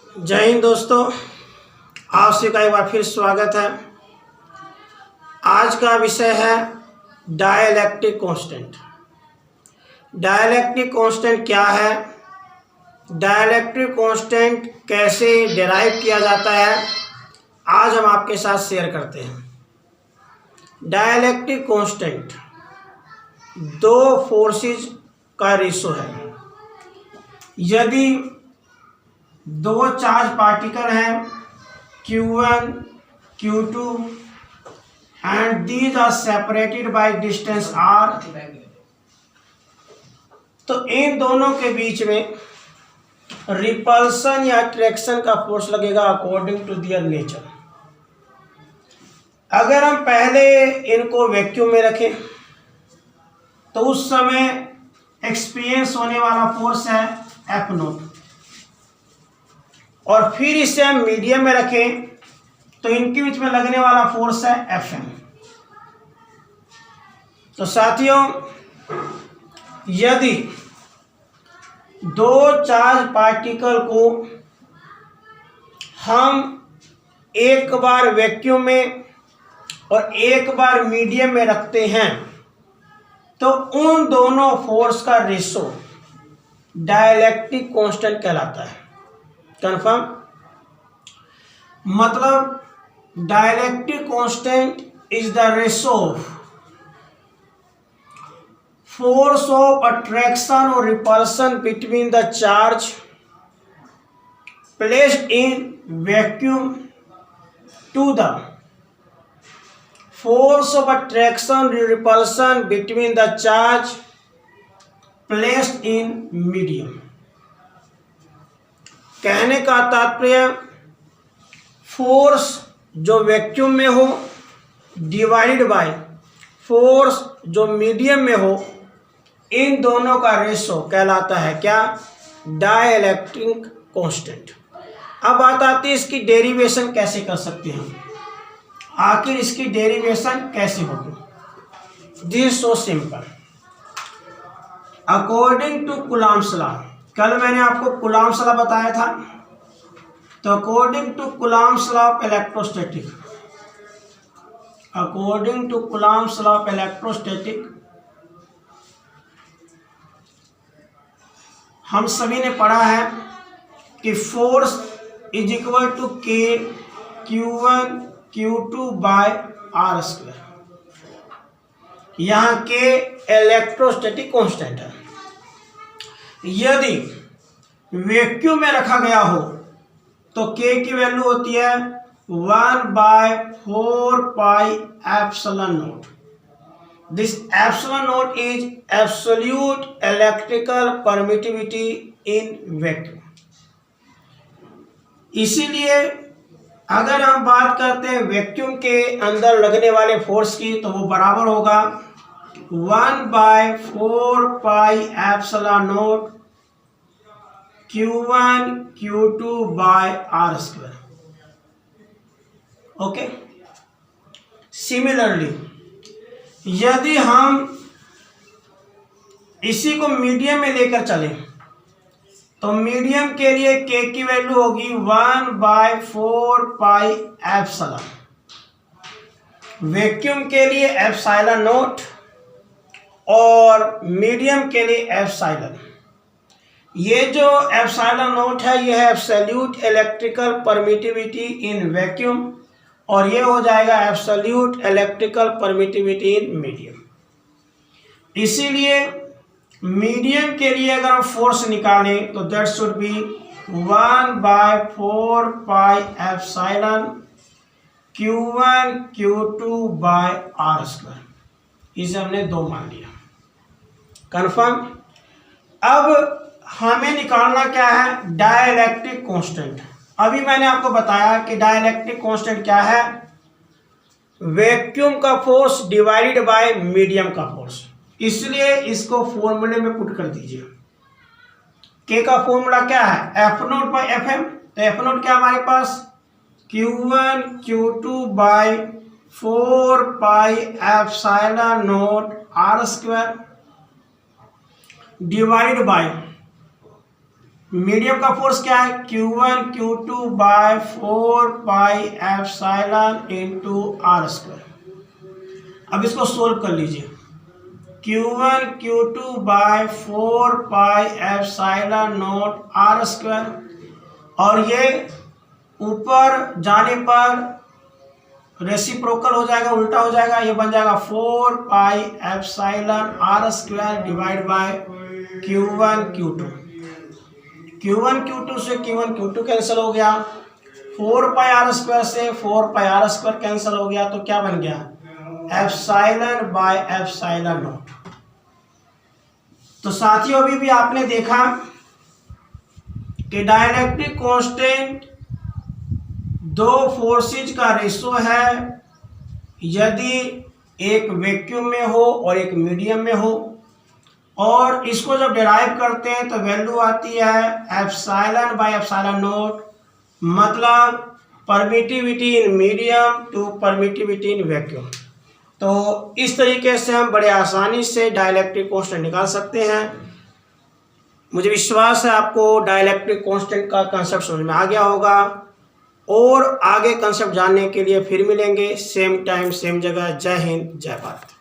जय हिंद दोस्तों, आप सभी का एक बार फिर स्वागत है। आज का विषय है डाइलेक्ट्रिक कांस्टेंट। डाइलेक्ट्रिक कांस्टेंट क्या है, डाइलेक्ट्रिक कांस्टेंट कैसे डिराइव किया जाता है, आज हम आपके साथ शेयर करते हैं। डाइलेक्ट्रिक कांस्टेंट दो फोर्सेस का रेशो है। यदि दो चार्ज पार्टिकल हैं Q1, Q2 and these are separated by distance r, तो इन दोनों के बीच में रिपल्सन या अट्रैक्शन का फोर्स लगेगा अकॉर्डिंग टू दियर नेचर। अगर हम पहले इनको वैक्यूम में रखें तो उस समय एक्सपीरियंस होने वाला फोर्स है F0, और फिर इसे हम मीडियम में रखें तो इनके बीच में लगने वाला फोर्स है Fm। तो साथियों, यदि दो चार्ज पार्टिकल को हम एक बार वैक्यूम में और एक बार मीडियम में रखते हैं तो उन दोनों फोर्स का रेशो डाइलेक्ट्रिक कांस्टेंट कहलाता है। कंफर्म? मतलब dielectric constant is the ratio of force of attraction और repulsion between the charge placed in vacuum to the force of attraction repulsion between the charge placed in medium। कहने का तात्पर्य, force जो vacuum में हो divided by force जो medium में हो, इन दोनों का रेशो कहलाता है क्या? Dielectric constant. अब बात आती है इसकी डेरिवेशन कैसे कर सकते हैं, आखिर इसकी डेरिवेशन कैसे होगी। This so simple. According to Coulomb's law, कल मैंने आपको कूलॉम्स लॉ बताया था, तो according to Coulomb's law of electrostatic, according to Coulomb's law of electrostatic, हम सभी ने पढ़ा है कि force is equal to K Q1 Q2 by R square. यहाँ K इलेक्ट्रोस्टैटिक कांस्टेंट है। यदि वैक्यूम में रखा गया हो तो K की वैल्यू होती है 1/4 pi epsilon not. This epsilon not is absolute electrical permittivity in vacuum. इसीलिए अगर हम बात करते हैं वैक्यूम के अंदर लगने वाले फोर्स की, तो वो बराबर होगा 1/4 pi epsilon naught Q1 Q2 by R square. Okay. Similarly यदि हम इसी को मीडियम में लेकर चलें तो मीडियम के लिए K की वैल्यू होगी 1/4 पाई एप्सिलॉन, वैक्यूम के लिए एप्सिलॉन नॉट और मीडियम के लिए एप्सिलॉन। ये जो एप्सिलॉन नॉट है ये है absolute electrical permittivity in vacuum, और ये हो जाएगा absolute electrical permittivity in medium. इसीलिए मीडियम के लिए अगर हम फोर्स निकालें तो that should be 1/4 pi epsilon Q1 Q2 by R square. इसे हमने 2 मान लिया। कंफर्म? अब हमें निकालना क्या है? Dielectric constant. अभी मैंने आपको बताया कि डाइलेक्ट्रिक कांस्टेंट क्या है? वैक्यूम का फोर्स डिवाइडेड बाय मीडियम का फोर्स। इसलिए इसको फॉर्मूले में पुट कर दीजिए। K का फॉर्मूला क्या है? F0 by Fm। तो F0 क्या हमारे पास? Q1 Q2 by 4 pi epsilon naught R square divide by medium का फोर्स क्या है, Q1 Q2 by 4 pi epsilon into R square. अब इसको सोल्व कर लीजिए, Q1 Q2 by 4 pi epsilon naught R square, और ये ऊपर जाने पर रेसिप्रोकल हो जाएगा, उल्टा हो जाएगा, ये बन जाएगा 4 pi epsilon R square divide by Q1 Q2। Q1 Q2 से Q1 Q2 कैंसिल हो गया, 4 पाई आर स्क्वायर से 4 पाई आर स्क्वायर कैंसिल हो गया, तो क्या बन गया, एप्सिलॉन बाय एप्सिलॉन नॉट। तो साथियों अभी भी आपने देखा कि डाइलेक्ट्रिक कांस्टेंट दो फोर्सेज का रेशो है यदि एक वैक्यूम में हो और एक मीडियम में हो, और इसको जब डिराइव करते हैं तो वैल्यू आती है एप्सिलॉन बाय एप्सिलॉन नॉट, मतलब permittivity in medium to permittivity in vacuum. तो इस तरीके से हम बड़े आसानी से डाइलेक्ट्रिक कांस्टेंट निकाल सकते हैं। मुझे विश्वास है आपको डाइलेक्ट्रिक कांस्टेंट का कंसेप्ट समझ में आ गया होगा, और आगे कंसेप्ट जानने के लिए फिर मिलेंगे, सेम टाइम सेम जगह। जय हिंद, जय भारत।